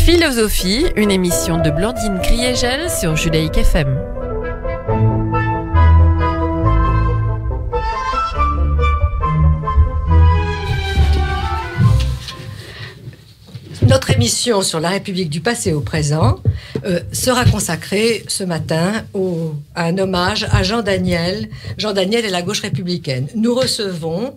Philosophie, une émission de Blandine Kriégel sur Judaïque FM. Notre émission sur la République du passé au présent sera consacrée ce matin à un hommage à Jean Daniel. Jean Daniel et la gauche républicaine. Nous recevons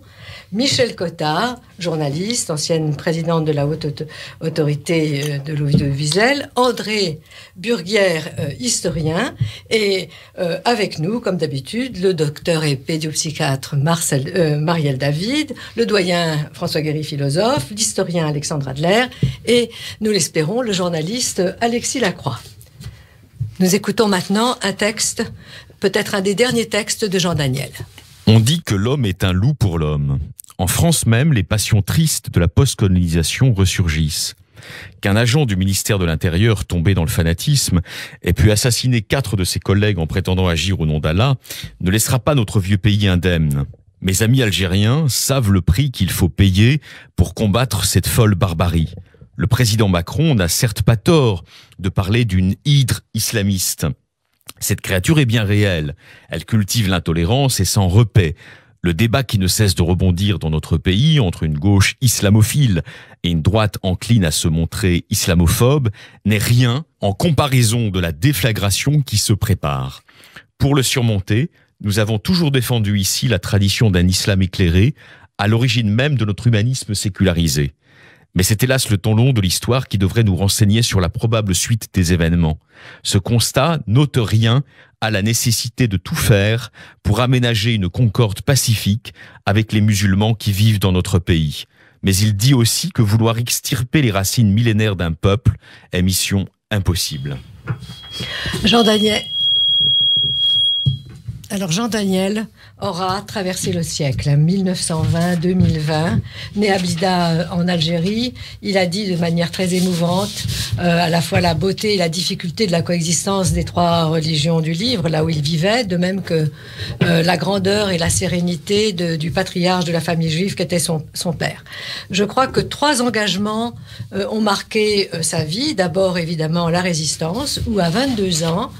Michel Cotta, journaliste, ancienne présidente de la haute autorité de l'audiovisuel, André Burguière, historien, et avec nous, comme d'habitude, le docteur et pédiopsychiatre Marielle David, le doyen François Guéry, philosophe, l'historien Alexandre Adler, et, nous l'espérons, le journaliste Alexis Lacroix. Nous écoutons maintenant un texte, peut-être un des derniers textes de Jean Daniel. On dit que l'homme est un loup pour l'homme. En France même, les passions tristes de la post-colonisation ressurgissent. Qu'un agent du ministère de l'Intérieur tombé dans le fanatisme ait pu assassiner 4 de ses collègues en prétendant agir au nom d'Allah ne laissera pas notre vieux pays indemne. Mes amis algériens savent le prix qu'il faut payer pour combattre cette folle barbarie. Le président Macron n'a certes pas tort de parler d'une hydre islamiste. Cette créature est bien réelle. Elle cultive l'intolérance et s'en repaît. Le débat qui ne cesse de rebondir dans notre pays entre une gauche islamophile et une droite encline à se montrer islamophobe n'est rien en comparaison de la déflagration qui se prépare. Pour le surmonter, nous avons toujours défendu ici la tradition d'un islam éclairé, à l'origine même de notre humanisme sécularisé. Mais c'est hélas le temps long de l'histoire qui devrait nous renseigner sur la probable suite des événements. Ce constat n'ôte rien à la nécessité de tout faire pour aménager une concorde pacifique avec les musulmans qui vivent dans notre pays. Mais il dit aussi que vouloir extirper les racines millénaires d'un peuple est mission impossible. Jean Daniel. Alors Jean Daniel aura traversé le siècle, 1920-2020, né à Blida en Algérie. Il a dit de manière très émouvante à la fois la beauté et la difficulté de la coexistence des 3 religions du livre, là où il vivait, de même que la grandeur et la sérénité du patriarche de la famille juive qu'était son père. Je crois que 3 engagements ont marqué sa vie. D'abord, évidemment, la résistance, où à 22 ans,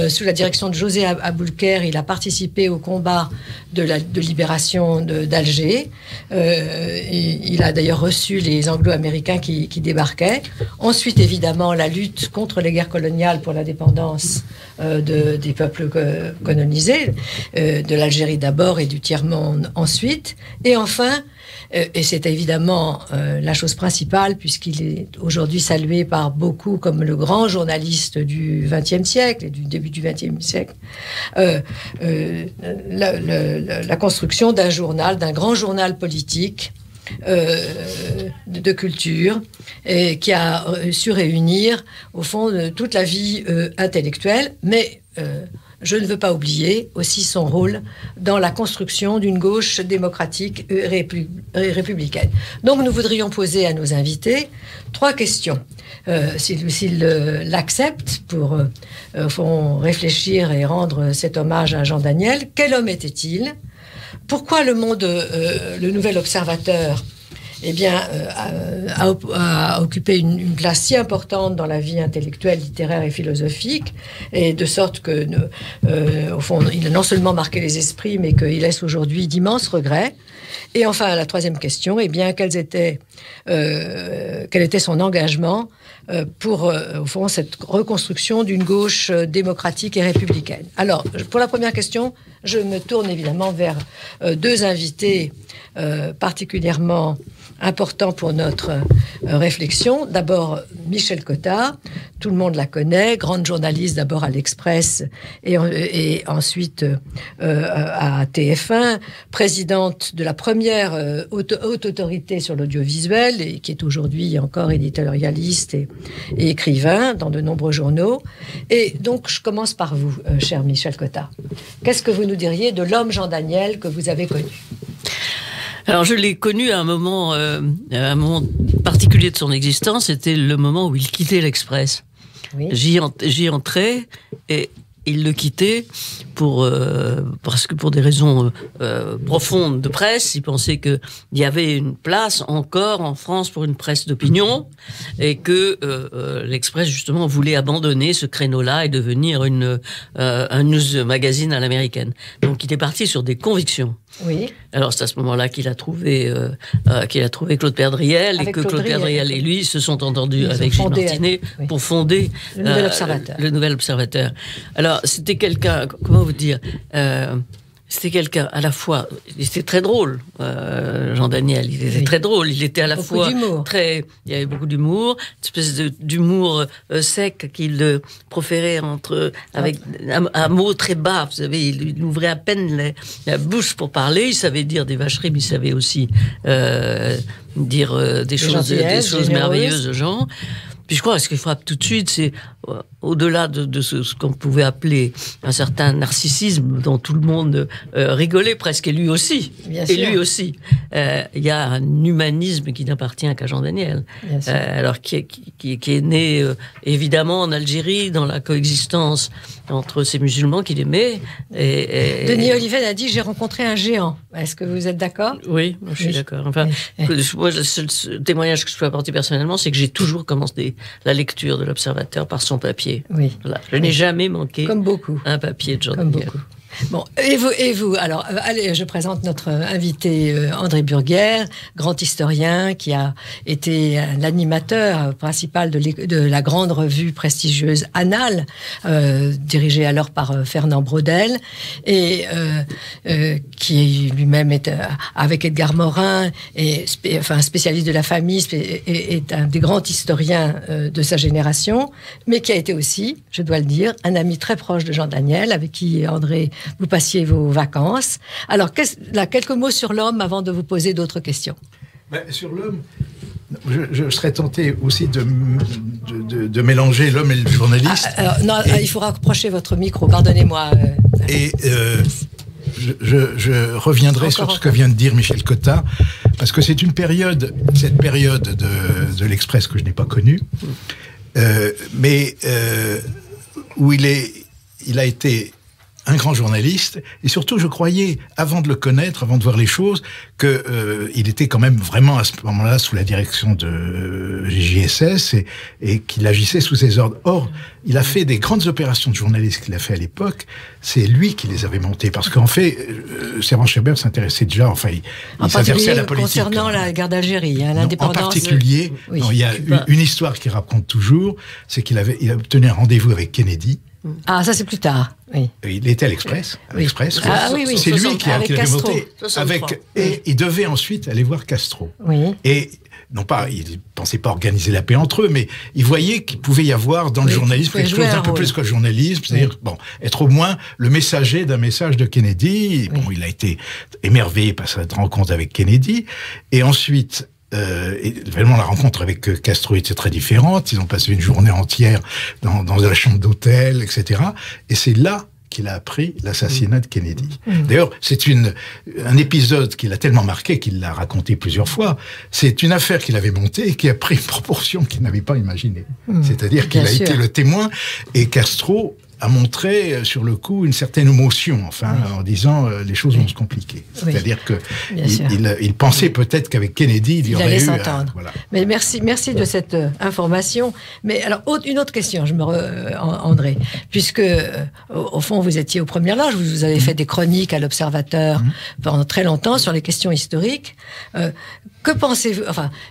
sous la direction de José Aboulker, il a participé au combat de libération d'Alger. Il a d'ailleurs reçu les Anglo-Américains qui débarquaient. Ensuite, évidemment, la lutte contre les guerres coloniales pour l'indépendance des peuples colonisés, de l'Algérie d'abord et du tiers-monde ensuite. Et enfin, et c'est évidemment la chose principale, puisqu'il est aujourd'hui salué par beaucoup comme le grand journaliste du XXe siècle et du début du XXe siècle, la construction d'un journal, d'un grand journal politique de culture, et qui a su réunir, au fond, toute la vie intellectuelle, mais je ne veux pas oublier aussi son rôle dans la construction d'une gauche démocratique républicaine. Donc nous voudrions poser à nos invités 3 questions. S'ils l'acceptent pour au fond, réfléchir et rendre cet hommage à Jean Daniel. Quel homme était-il ? Pourquoi le Nouvel Observateur a occupé une place si importante dans la vie intellectuelle, littéraire et philosophique, et de sorte que, au fond, il a non seulement marqué les esprits, mais qu'il laisse aujourd'hui d'immenses regrets. Et enfin, la 3e question, quel était son engagement pour, au fond, cette reconstruction d'une gauche démocratique et républicaine. Alors, pour la première question, je me tourne évidemment vers 2 invités particulièrement importants pour notre réflexion. D'abord, Michel Cotta, tout le monde la connaît, grande journaliste d'abord à l'Express et ensuite à TF1, présidente de la première haute autorité sur l'audiovisuel, et qui est aujourd'hui encore éditorialiste et écrivain dans de nombreux journaux. Et donc, je commence par vous, cher Michel Cotta. Qu'est-ce que vous nous diriez de l'homme Jean Daniel que vous avez connu ? Alors, je l'ai connu à un moment particulier de son existence. C'était le moment où il quittait l'Express. Oui. J'y entrais et il le quittait parce que pour des raisons profondes de presse, il pensait qu'il y avait une place encore en France pour une presse d'opinion et que l'Express justement voulait abandonner ce créneau-là et devenir un news magazine à l'américaine. Donc il est parti sur des convictions. Oui. Alors c'est à ce moment-là qu'il a trouvé Claude Perdriel et que Claude Perdriel et lui se sont entendus avec Gilles Martinet pour fonder le Nouvel Observateur. Le Nouvel Observateur. Alors c'était quelqu'un, comment vous dire, c'était quelqu'un à la fois, il était très drôle, Jean Daniel, il était très drôle, il était à la fois il y avait beaucoup d'humour, une espèce d'humour sec qu'il proférait avec un mot très bas, vous savez, il ouvrait à peine la bouche pour parler, il savait dire des vacheries, mais il savait aussi dire des choses merveilleuses aux gens. Puis je crois que ce qui frappe tout de suite, c'est au-delà de ce qu'on pouvait appeler un certain narcissisme dont tout le monde rigolait presque, et lui aussi. Lui aussi. Il y a un humanisme qui n'appartient qu'à Jean Daniel. Alors qui est né évidemment en Algérie, dans la coexistence entre ces musulmans qu'il aimait. Denis Oliven a dit « J'ai rencontré un géant ». Est-ce que vous êtes d'accord ? Oui, je suis d'accord. Enfin, moi, le seul témoignage que je peux apporter personnellement, c'est que j'ai toujours commencé la lecture de l'Observateur par son papier. Oui. Voilà. Je n'ai jamais manqué comme beaucoup. Un papier de Jean Comme Daniel. Beaucoup. Bon, et vous, alors, allez, je présente notre invité André Burguère, grand historien qui a été l'animateur principal de la grande revue prestigieuse Annales, dirigée alors par Fernand Braudel, et qui lui-même est avec Edgar Morin, spécialiste de la famille, est un des grands historiens de sa génération, mais qui a été aussi, je dois le dire, un ami très proche de Jean Daniel, avec qui André vous passiez vos vacances. Alors, quelques mots sur l'homme avant de vous poser d'autres questions. Sur l'homme, je serais tenté aussi de mélanger l'homme et le journaliste. Il faut rapprocher votre micro, pardonnez-moi. Et je reviendrai sur ce que vient de dire Michel Cotta, parce que c'est cette période de l'Express que je n'ai pas connue, mais où il a été un grand journaliste, et surtout, je croyais, avant de le connaître, avant de voir les choses, qu'il était quand même vraiment à ce moment-là sous la direction de JSS et qu'il agissait sous ses ordres. Or, il a fait des grandes opérations de journaliste qu'il a fait à l'époque, c'est lui qui les avait montées, parce qu'en fait, Servan-Schreiber s'intéressait déjà, il s'intéressait à la politique. Concernant la guerre d'Algérie, l'indépendance. En particulier, il y a une histoire qu'il raconte toujours, c'est qu'il a obtenu un rendez-vous avec Kennedy. Ah, ça c'est plus tard. Oui. Il était à l'Express. Oui. C'est lui qui a monté et il devait ensuite aller voir Castro. Oui. Et non pas, il ne pensait pas organiser la paix entre eux, mais il voyait qu'il pouvait y avoir dans le journalisme quelque chose d'un peu plus que le journalisme, c'est-à-dire être au moins le messager d'un message de Kennedy. Bon, il a été émerveillé par cette rencontre avec Kennedy, et ensuite. Vraiment, la rencontre avec Castro était très différente. Ils ont passé une journée entière dans la chambre d'hôtel, etc. Et c'est là qu'il a appris l'assassinat de Kennedy. D'ailleurs, c'est un épisode qui l'a tellement marqué qu'il l'a raconté plusieurs fois. C'est une affaire qu'il avait montée et qui a pris une proportion qu'il n'avait pas imaginée. C'est-à-dire qu'il a été le témoin, et Castro a montré sur le coup une certaine émotion, en disant les choses vont se compliquer. C'est-à-dire que il pensait peut-être qu'avec Kennedy, il y aurait allait eu... s'entendre. Voilà. Mais merci de cette information. Mais alors, une autre question, André, puisque au fond, vous étiez aux premières loges, vous avez fait des chroniques à l'Observateur pendant très longtemps sur les questions historiques. Que pensez-vous,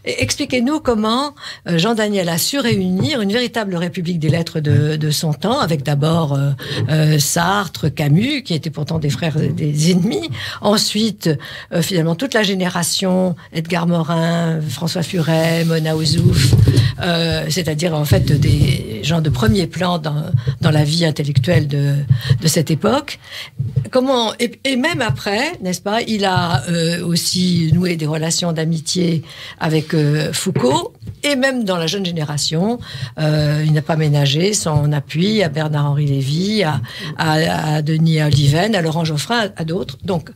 expliquez-nous comment Jean Daniel a su réunir une véritable république des lettres de son temps, avec d'abord Sartre, Camus, qui étaient pourtant des frères, des ennemis. Ensuite, finalement, toute la génération, Edgar Morin, François Furet, Mona Ozouf, c'est-à-dire en fait des gens de premier plan dans la vie intellectuelle de cette époque. Comment, et même après, n'est-ce pas, il a aussi noué des relations d'amitié avec Foucault, et même dans la jeune génération, il n'a pas ménagé son appui à Bernard-Henri Lévy, à Denis Oliven, à Laurent Geoffrin, à d'autres. Donc,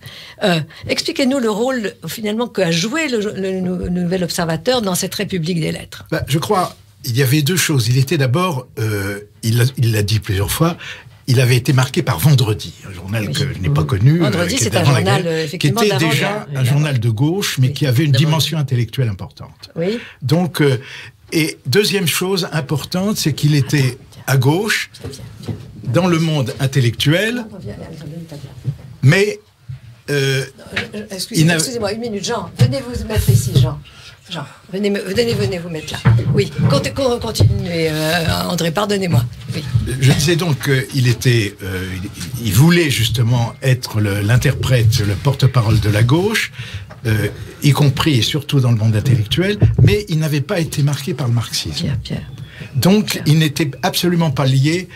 expliquez-nous le rôle finalement qu'a joué le Nouvel Observateur dans cette République des lettres. Je crois, il y avait deux choses. Il était d'abord, il l'a dit plusieurs fois, il avait été marqué par Vendredi, un journal que je n'ai pas connu. Vendredi, c'est un journal, effectivement, qui était déjà un journal de gauche, mais qui avait une dimension intellectuelle importante. Oui. Donc, et deuxième chose importante, c'est qu'il était à gauche, dans le monde intellectuel, mais... Excusez-moi, une minute, Jean. Venez vous mettre ici, Jean. Jean, venez vous mettre là. Oui, continuez, André, pardonnez-moi. Oui. Je disais donc il voulait justement être l'interprète, le porte-parole de la gauche, y compris et surtout dans le monde intellectuel, mais il n'avait pas été marqué par le marxisme. Pierre. Donc, il n'était absolument pas lié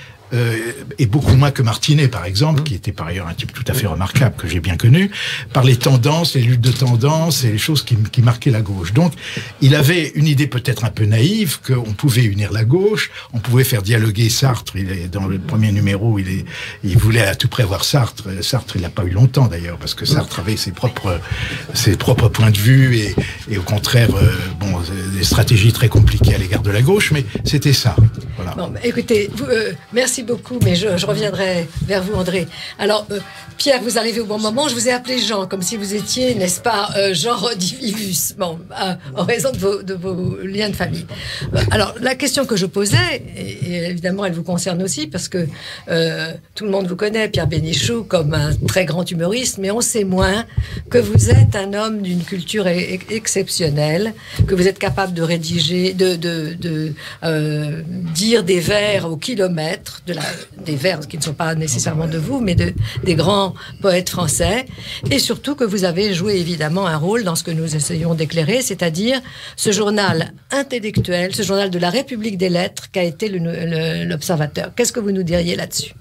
et beaucoup moins que Martinet, par exemple, qui était par ailleurs un type tout à fait remarquable, que j'ai bien connu, par les tendances, les luttes de tendances et les choses qui marquaient la gauche. Donc, il avait une idée peut-être un peu naïve, qu'on pouvait unir la gauche, on pouvait faire dialoguer Sartre. Dans le premier numéro, il voulait à tout près voir Sartre. Sartre, il l'a pas eu longtemps, d'ailleurs, parce que Sartre avait ses propres points de vue et au contraire, des stratégies très compliquées à l'égard de la gauche, mais c'était ça. Voilà. Bon, écoutez, merci beaucoup, mais je reviendrai vers vous, André. Alors, Pierre, vous arrivez au bon moment. Je vous ai appelé Jean, comme si vous étiez, n'est-ce pas, Jean Redivivus, en raison de vos liens de famille. Alors, la question que je posais, et évidemment, elle vous concerne aussi, parce que tout le monde vous connaît, Pierre Bénichou, comme un très grand humoriste, mais on sait moins que vous êtes un homme d'une culture exceptionnelle, que vous êtes capable de rédiger, de dire des vers au kilomètre, des vers qui ne sont pas nécessairement de vous, mais des grands poètes français, et surtout que vous avez joué évidemment un rôle dans ce que nous essayons d'éclairer, c'est-à-dire ce journal intellectuel, ce journal de la République des Lettres qu'a été l'Observateur. Qu'est-ce que vous nous diriez là-dessus ?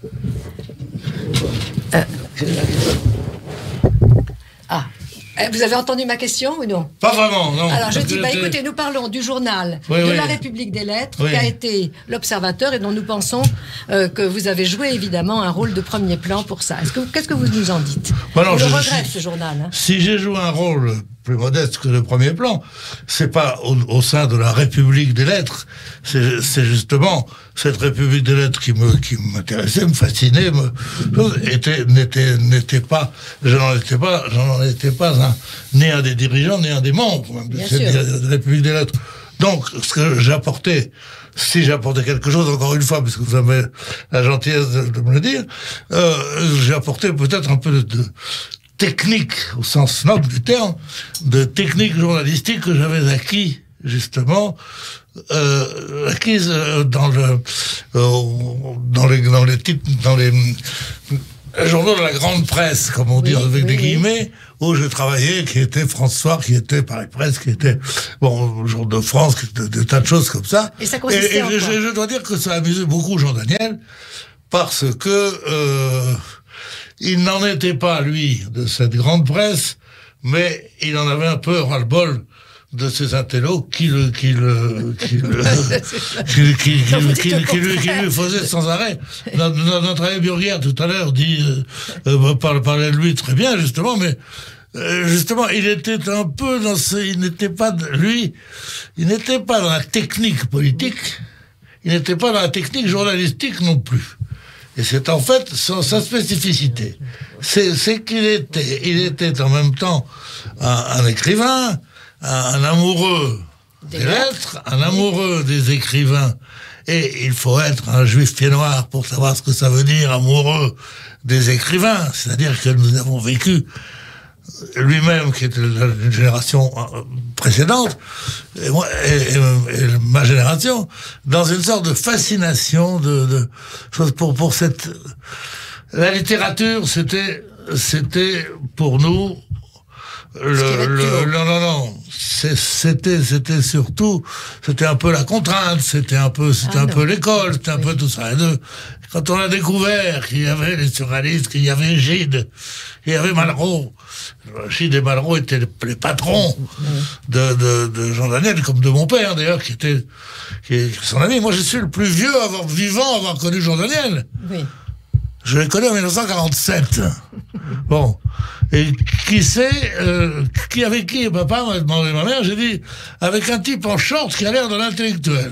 Vous avez entendu ma question ou non ? Pas vraiment, non. Alors je dis, écoutez, nous parlons du journal la République des Lettres, qui a été l'Observateur et dont nous pensons que vous avez joué évidemment un rôle de premier plan pour ça. Qu'est-ce que vous nous en dites ? On le regrette, ce journal. Hein. Si j'ai joué un rôle plus modeste que le premier plan, c'est pas au sein de la République des Lettres, c'est justement cette République des Lettres qui m'intéressait, me fascinait, je n'en étais pas ni un des dirigeants, ni un des membres même de cette République des Lettres. Donc, ce que j'apportais, si j'apportais quelque chose, encore une fois, parce que vous avez la gentillesse de me le dire, j'ai apporté peut-être un peu de technique, au sens noble du terme, de technique journalistique que j'avais acquis, justement, acquise dans les journaux de la grande presse, comme on dit avec des guillemets, où je travaillais, qui était François, qui était Paris Presse, qui était, Jour de France, des tas de choses comme ça. Et ça consistait en quoi ? Je dois dire que ça a amusé beaucoup Jean Daniel, parce que, il n'en était pas, lui, de cette grande presse, mais il en avait un peu ras-le-bol de ces intellos qui lui faisaient sans arrêt. Notre ami Burguière, tout à l'heure, parlait de lui très bien, justement, mais justement, il était un peu il n'était pas dans la technique politique, il n'était pas dans la technique journalistique non plus. Et c'est en fait sa spécificité. C'est qu'il était en même temps un écrivain, un amoureux des lettres, un amoureux des écrivains. Et il faut être un juif pied noir pour savoir ce que ça veut dire, amoureux des écrivains. C'est-à-dire que nous avons vécu, lui-même, qui était d'une génération précédente, et ma génération, dans une sorte de fascination de choses pour cette... La littérature, c'était pour nous c'était surtout, c'était un peu la contrainte, c'était un peu l'école, c'était un peu tout ça. Et quand on a découvert qu'il y avait les surréalistes, qu'il y avait Gide, qu'il y avait Malraux, Gide et Malraux étaient les patrons de Jean Daniel, comme de mon père d'ailleurs, qui est son ami. Moi, je suis le plus vieux à avoir connu Jean Daniel. Oui. Je l'ai connu en 1947. Bon. Et avec qui papa m'a demandé ma mère, j'ai dit, avec un type en short qui a l'air de l'intellectuel.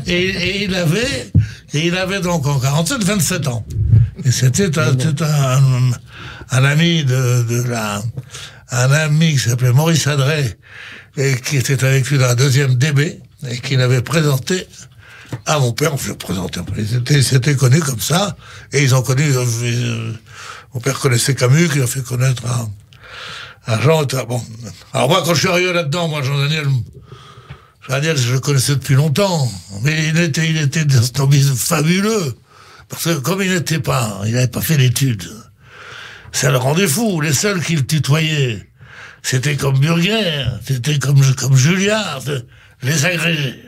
et il avait donc en 47, 27 ans. Et c'était un ami un ami qui s'appelait Maurice Adret, et qui était avec lui dans la 2e DB, et qui l'avait présenté à mon père. Je le présentais, ils s'étaient connus comme ça, et ils ont connu, mon père connaissait Camus, qui l'a fait connaître à Jean. Bon. Alors moi, quand je suis arrivé là-dedans, moi, Jean-Daniel, je le connaissais depuis longtemps, mais il était d'un snobisme fabuleux, parce que comme il n'avait pas fait d'études, ça le rendait fou. Les seuls qui le tutoyaient, c'était comme Burger, c'était comme Julliard, les agrégés.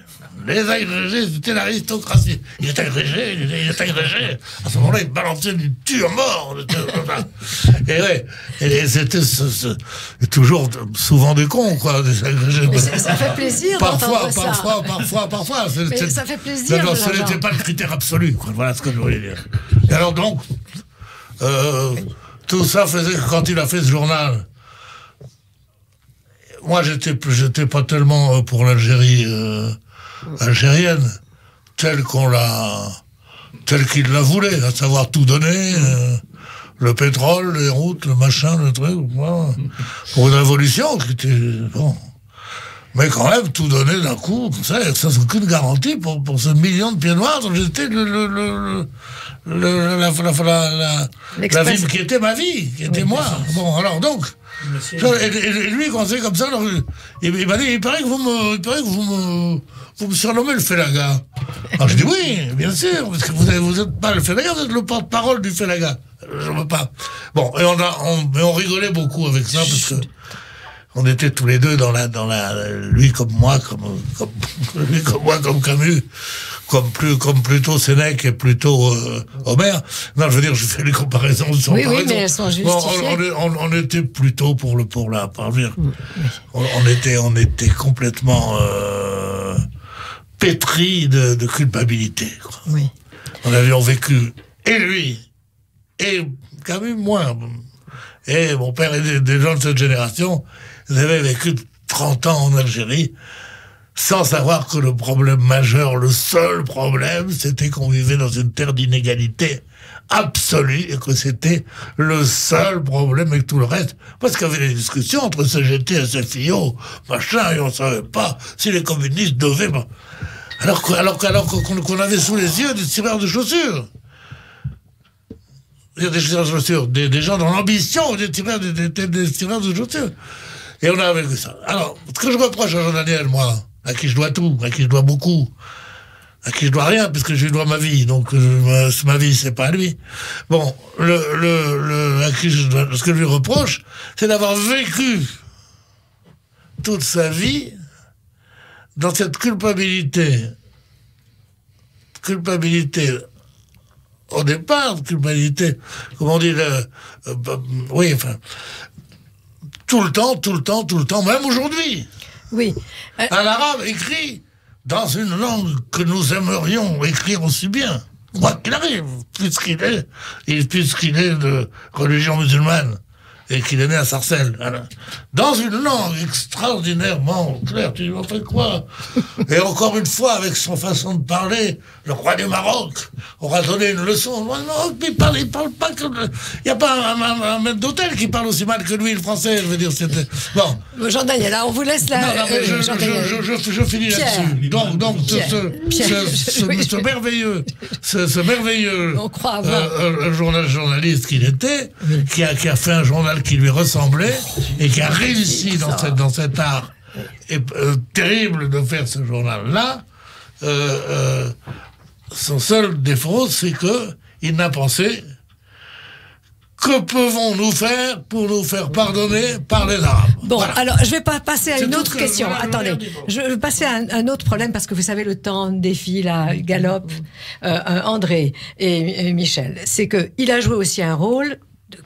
Les agrégés, c'était l'aristocratie. Il est agrégé. À ce moment-là, il balançait du tue à mort. Et ouais, et c'était toujours souvent des cons, quoi, des agrégés. Mais ça fait plaisir parfois. Mais ça fait plaisir. Non, ce n'était pas le critère absolu, quoi. Voilà ce que je voulais dire. Et alors donc, tout ça faisait que quand il a fait ce journal, moi, j'étais pas tellement pour l'Algérie algérienne, telle qu'il la voulait, à savoir tout donner, le pétrole, les routes, le machin, le truc, voilà. Pour une révolution qui était bon. Mais quand même, tout donner d'un coup, ça c'est aucune garantie pour ce million de pieds noirs dont j'étais la vie qui était ma vie, qui était moi. Bon, alors donc, et lui, quand c'est comme ça, alors, il m'a dit, il paraît que vous me surnommez le Félaga. Alors je dis oui, bien sûr, parce que vous êtes pas le Félaga, vous êtes le porte-parole du Félaga. Je veux pas. Bon, et on rigolait beaucoup avec ça, parce que on était tous les deux lui comme moi, comme Camus, comme plutôt Sénèque et plutôt Homère. Non, je veux dire, je fais les comparaisons. Oui, mais elles sont justifiées. On était plutôt pour la parvenir. On était complètement pétri de culpabilité, quoi. Oui. On avait vécu, et lui, et Camus, moi, et mon père et des gens de cette génération, ils avaient vécu 30 ans en Algérie, sans savoir que le problème majeur, le seul problème, c'était qu'on vivait dans une terre d'inégalité absolue, et que c'était le seul problème avec tout le reste. Parce qu'il y avait des discussions entre CGT et CFIO, machin, et on savait pas si les communistes devaient... Alors qu'on avait sous les yeux des tireurs de chaussures. Des tireurs de chaussures, des gens dans l'ambition des tireurs de chaussures. Et on a vécu ça. Alors, ce que je reproche à Jean-Daniel, moi, à qui je dois tout, à qui je dois beaucoup, à qui je dois rien, puisque je lui dois ma vie, donc ma vie, c'est pas à lui. Bon, à qui je dois, ce que je lui reproche, c'est d'avoir vécu toute sa vie dans cette culpabilité au départ, comment on dit, oui, enfin, tout le temps, même aujourd'hui. Oui. Un arabe écrit dans une langue que nous aimerions écrire aussi bien, quoi qu'il arrive, puisqu'il est de religion musulmane et qu'il est né à Sarcelles. Alors, dans une langue extraordinairement claire, tu lui as fait quoi? Et encore une fois, avec son façon de parler, le roi du Maroc aura donné une leçon. Non, il parle pas que... Il n'y a pas un maître d'hôtel qui parle aussi mal que lui, le français, je veux dire, c'était... Bon. Jean-Daniel, là, on vous laisse là... Non, mais je finis là-dessus. Donc, ce merveilleux journaliste qu'il était, oui, qui a fait un journal qui lui ressemblait et qui a réussi dans cet art terrible de faire ce journal-là, son seul défaut, c'est qu'il n'a pensé que pouvons-nous faire pour nous faire pardonner par les Arabes. Bon, voilà. Alors, je vais pas passer à une autre question. Attendez, je vais passer à un autre problème, parce que vous savez, le temps défile, galope. André et Michel, c'est qu'il a joué aussi un rôle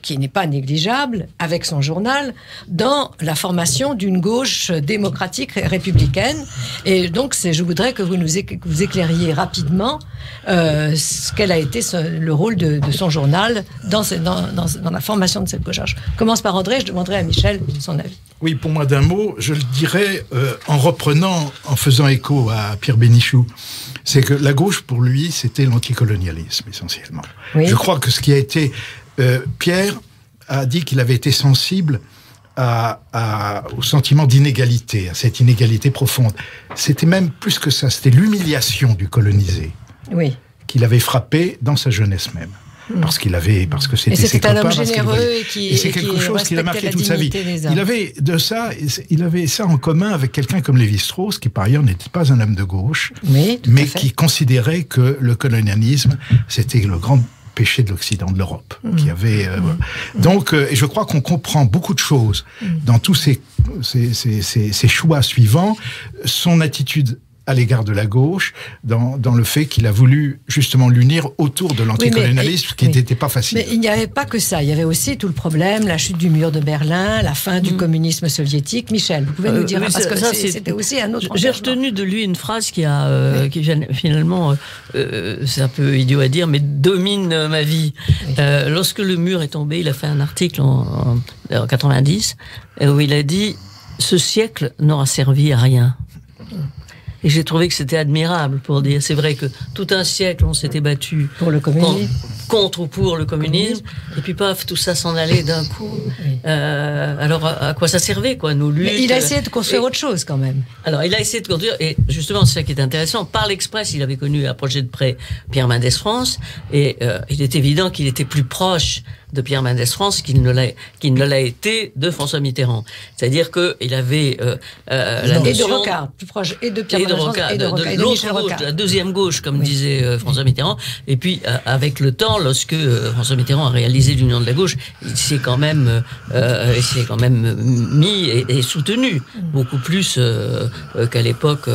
qui n'est pas négligeable, avec son journal, dans la formation d'une gauche démocratique républicaine. Et donc, je voudrais que vous éclairiez rapidement quel a été le rôle de son journal dans la formation de cette gauche. Je commence par André, je demanderai à Michel son avis. Oui, pour moi, d'un mot, je le dirais en faisant écho à Pierre Bénichou. c'est que la gauche, pour lui, c'était l'anticolonialisme, essentiellement. Oui. Je crois que ce qui a été... Pierre a dit qu'il avait été sensible au sentiment d'inégalité, à cette inégalité profonde. C'était même plus que ça, c'était l'humiliation du colonisé qu'il avait frappé dans sa jeunesse même. Parce que c'était ses copains. Un homme généreux et c'est quelque chose qui l'a marqué toute sa vie. Il avait ça en commun avec quelqu'un comme Lévi-Strauss, qui par ailleurs n'était pas un homme de gauche, mais qui considérait que le colonialisme, c'était le grand péché de l'Occident, de l'Europe, qui avait. Donc, et je crois qu'on comprend beaucoup de choses dans tous ces choix suivants. Son attitude à l'égard de la gauche, dans le fait qu'il a voulu justement l'unir autour de l'anticolonialisme, qui n'était pas facile. Mais il n'y avait pas que ça, il y avait aussi tout le problème, la chute du mur de Berlin, la fin du communisme soviétique. Michel, vous pouvez nous dire, parce que c'était aussi un autre... J'ai retenu de lui une phrase qui finalement, c'est un peu idiot à dire, mais domine ma vie. Lorsque le mur est tombé, il a fait un article en 90, où il a dit « Ce siècle n'aura servi à rien ». Et j'ai trouvé que c'était admirable pour dire, c'est vrai que tout un siècle on s'était battu pour le communisme, contre ou pour le communisme, et puis paf, tout ça s'en allait d'un coup. Alors à quoi ça servait, quoi, nos luttes? Mais il a essayé de construire autre chose quand même. Alors il a essayé de construire, et justement c'est ça qui est intéressant. Par l'Express, il avait connu à projet de près Pierre Mendès France, et il est évident qu'il était plus proche de Pierre Mendès France qu'il ne l'a été de François Mitterrand. C'est-à-dire qu'il avait la notion... Et de Rocard, plus proche, et de Pierre Mendès France, et de Rocard, de l'autre gauche, la deuxième gauche, comme disait François Mitterrand. Et puis, avec le temps, lorsque François Mitterrand a réalisé l'union de la gauche, il s'est quand même mis et soutenu beaucoup plus qu'à l'époque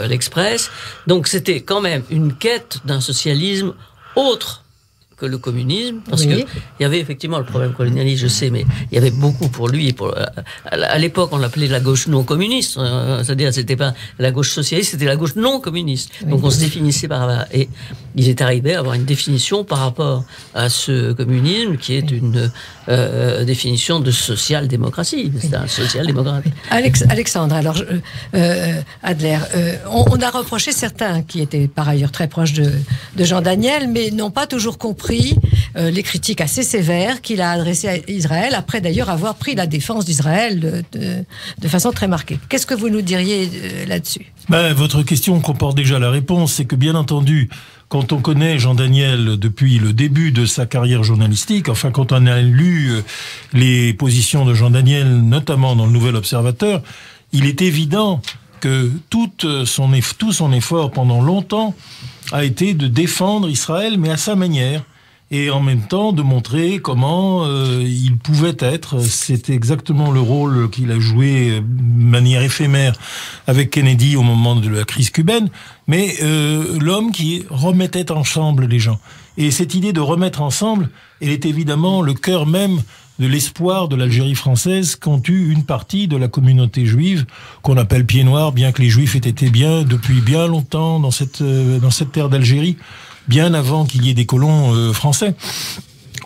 l'Express. Donc, c'était quand même une quête d'un socialisme autre que le communisme, parce que il y avait effectivement le problème colonialiste, je sais, mais il y avait beaucoup pour lui. À l'époque, on l'appelait la gauche non communiste, c'est-à-dire c'était pas la gauche socialiste, c'était la gauche non communiste. Donc on se définissait par là, et il est arrivé à avoir une définition par rapport à ce communisme qui est une définition de social-démocratie. C'est un social-démocrate. Alexandre, alors Adler, on a reproché certains qui étaient par ailleurs très proches de Jean Daniel, mais n'ont pas toujours compris les critiques assez sévères qu'il a adressées à Israël, après d'ailleurs avoir pris la défense d'Israël de façon très marquée. Qu'est-ce que vous nous diriez là-dessus? Votre question comporte déjà la réponse, c'est que bien entendu, quand on connaît Jean Daniel depuis le début de sa carrière journalistique, enfin quand on a lu les positions de Jean Daniel, notamment dans le Nouvel Observateur, il est évident que tout son effort pendant longtemps a été de défendre Israël, mais à sa manière, et en même temps de montrer comment il pouvait être. C'était exactement le rôle qu'il a joué de manière éphémère avec Kennedy au moment de la crise cubaine, mais l'homme qui remettait ensemble les gens. Et cette idée de remettre ensemble, elle est évidemment le cœur même de l'espoir de l'Algérie française qu'ont eu une partie de la communauté juive, qu'on appelle pieds noirs, bien que les juifs aient été bien depuis bien longtemps dans cette terre d'Algérie, bien avant qu'il y ait des colons français.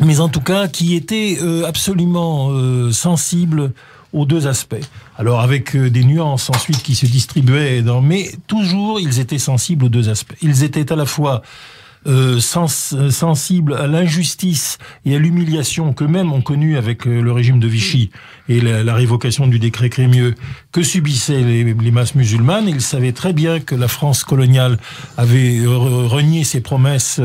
Mais en tout cas, qui étaient absolument sensibles aux deux aspects. Alors avec des nuances ensuite qui se distribuaient, mais toujours ils étaient sensibles aux deux aspects. Ils étaient à la fois sensibles à l'injustice et à l'humiliation qu'eux-mêmes ont connue avec le régime de Vichy et la révocation du décret Crémieux que subissaient les masses musulmanes. Ils savaient très bien que la France coloniale avait renié ses promesses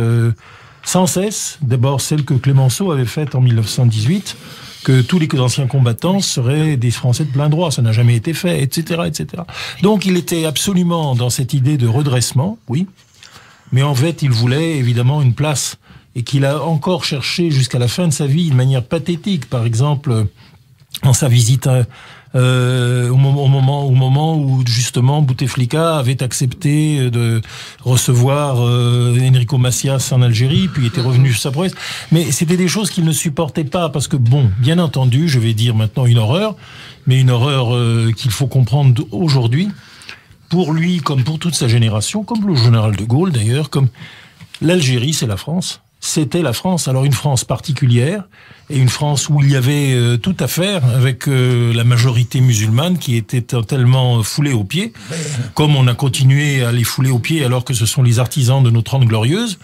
sans cesse. D'abord celle que Clémenceau avait faite en 1918, que tous les anciens combattants seraient des Français de plein droit. Ça n'a jamais été fait, etc., etc. Donc il était absolument dans cette idée de redressement, oui. Mais en fait, il voulait évidemment une place, et qu'il a encore cherché jusqu'à la fin de sa vie de manière pathétique. Par exemple, en sa visite au moment où justement Bouteflika avait accepté de recevoir Enrico Macias en Algérie, puis était revenu sur sa promesse. Mais c'était des choses qu'il ne supportait pas, parce que bon, bien entendu, je vais dire maintenant une horreur, mais une horreur qu'il faut comprendre aujourd'hui. Pour lui, comme pour toute sa génération, comme le général de Gaulle d'ailleurs, comme l'Algérie, c'est la France. c'était la France. Alors une France particulière, et une France où il y avait tout à faire avec la majorité musulmane qui était tellement foulée aux pieds, comme on a continué à les fouler aux pieds alors que ce sont les artisans de nos 30 glorieuses.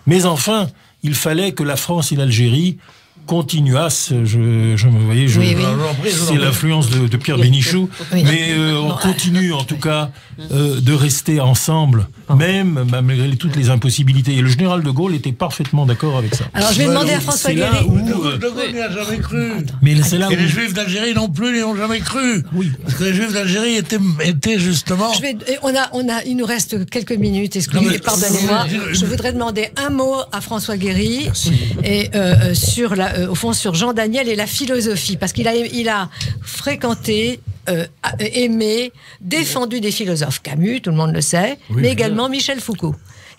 Mais enfin, il fallait que la France et l'Algérie continuassent, c'est l'influence de Pierre Bénichou, mais on continue en tout cas de rester ensemble, même malgré toutes les impossibilités. Et le général de Gaulle était parfaitement d'accord avec ça. Alors je vais demander à François Guéry. De Gaulle n'y a jamais cru. Mais c'est là où les Juifs d'Algérie non plus n'y ont jamais cru. Oui. Parce que les Juifs d'Algérie étaient justement. Il nous reste quelques minutes. Pardonnez-moi. Je voudrais demander un mot à François Guéry et au fond sur Jean Daniel et la philosophie, parce qu'il a fréquenté, aimé, défendu des philosophes, Camus, tout le monde le sait, mais également Michel Foucault,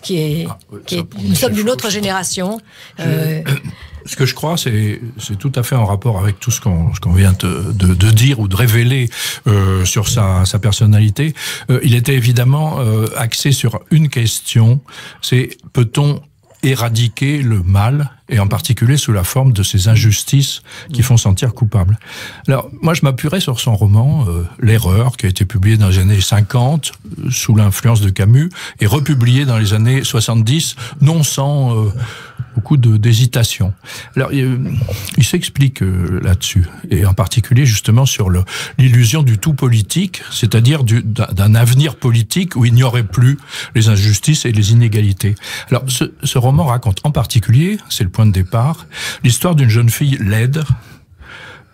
nous sommes d'une autre génération. Ce que je crois, c'est tout à fait en rapport avec tout ce qu'on vient de dire ou de révéler sur sa personnalité. Il était évidemment axé sur une question, c'est peut-on éradiquer le mal, et en particulier sous la forme de ces injustices qui font sentir coupable. Alors, moi, je m'appuierais sur son roman L'Erreur, qui a été publié dans les années 50, sous l'influence de Camus, et republié dans les années 70, non sans beaucoup d'hésitation. Alors, il s'explique là-dessus, et en particulier justement sur l'illusion du tout politique, c'est-à-dire d'un avenir politique où il n'y aurait plus les injustices et les inégalités. Alors, ce roman raconte en particulier, c'est le point de départ, l'histoire d'une jeune fille laide,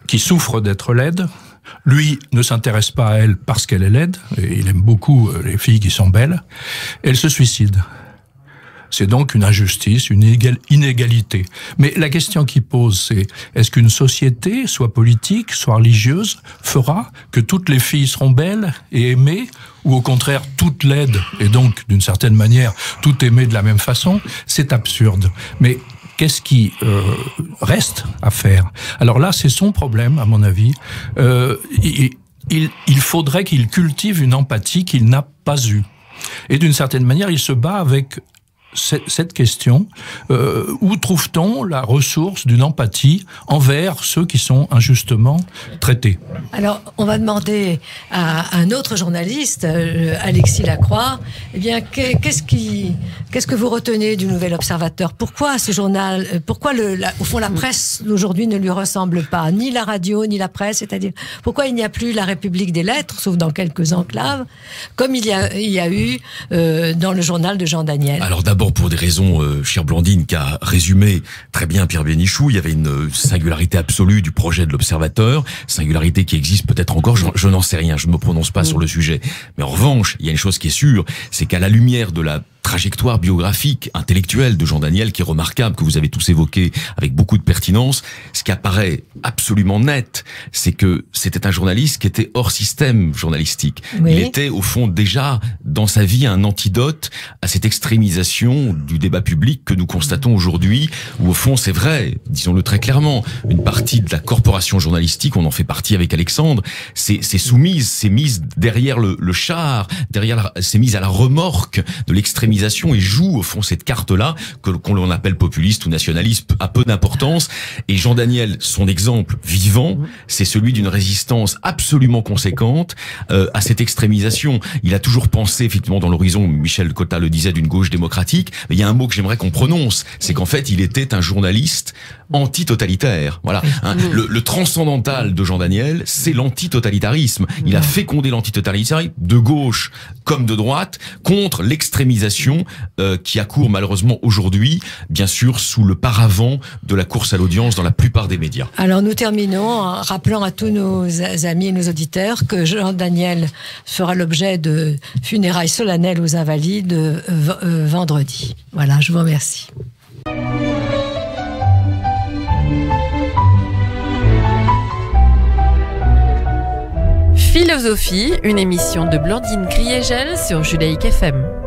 qui souffre d'être laide. Lui ne s'intéresse pas à elle parce qu'elle est laide, et il aime beaucoup les filles qui sont belles. Elle se suicide. C'est donc une injustice, une inégalité. Mais la question qu'il pose, c'est est-ce qu'une société, soit politique, soit religieuse, fera que toutes les filles seront belles et aimées, ou au contraire toutes laides, et donc d'une certaine manière toutes aimées de la même façon? C'est absurde. Mais qu'est-ce qui reste à faire? Alors là, c'est son problème, à mon avis. Il faudrait qu'il cultive une empathie qu'il n'a pas eue. Et d'une certaine manière, il se bat avec cette question, où trouve-t-on la ressource d'une empathie envers ceux qui sont injustement traités? Alors, on va demander à un autre journaliste, Alexis Lacroix, eh bien, qu'est-ce que vous retenez du Nouvel Observateur? Pourquoi ce journal, au fond, la presse d'aujourd'hui ne lui ressemble pas, ni la radio, ni la presse, c'est-à-dire, pourquoi il n'y a plus la République des lettres, sauf dans quelques enclaves, comme il y a eu dans le journal de Jean Daniel? Alors d'abord, pour des raisons, chère Blandine, qu'a résumé très bien Pierre Bénichou, il y avait une singularité absolue du projet de l'Observateur, singularité qui existe peut-être encore, je n'en sais rien, je ne me prononce pas sur le sujet. Mais en revanche, il y a une chose qui est sûre, c'est qu'à la lumière de la trajectoire biographique, intellectuelle de Jean Daniel, qui est remarquable, que vous avez tous évoqué avec beaucoup de pertinence, ce qui apparaît absolument net, c'est que c'était un journaliste qui était hors système journalistique. Oui. Il était, au fond, déjà, dans sa vie, un antidote à cette extrémisation du débat public que nous constatons aujourd'hui, où, au fond, c'est vrai, disons-le très clairement, une partie de la corporation journalistique, on en fait partie avec Alexandre, c'est mise derrière le char, c'est mise à la remorque de l'extrémisation et joue au fond cette carte-là qu'on l'on appelle populiste ou nationaliste a peu d'importance. Et Jean Daniel, son exemple vivant, c'est celui d'une résistance absolument conséquente à cette extrémisation. Il a toujours pensé effectivement dans l'horizon, Michel Cotta le disait, d'une gauche démocratique. Mais il y a un mot que j'aimerais qu'on prononce, c'est qu'en fait il était un journaliste anti-totalitaire. Voilà. Hein, le transcendantal de Jean Daniel, c'est l'antitotalitarisme. Il a fécondé l'antitotalitarisme de gauche comme de droite contre l'extrémisation qui accourt malheureusement aujourd'hui, bien sûr, sous le paravent de la course à l'audience dans la plupart des médias. Alors nous terminons en rappelant à tous nos amis et nos auditeurs que Jean Daniel fera l'objet de funérailles solennelles aux Invalides vendredi. Voilà, je vous remercie. Philosophie, une émission de Blandine Kriegel sur Judaïque FM.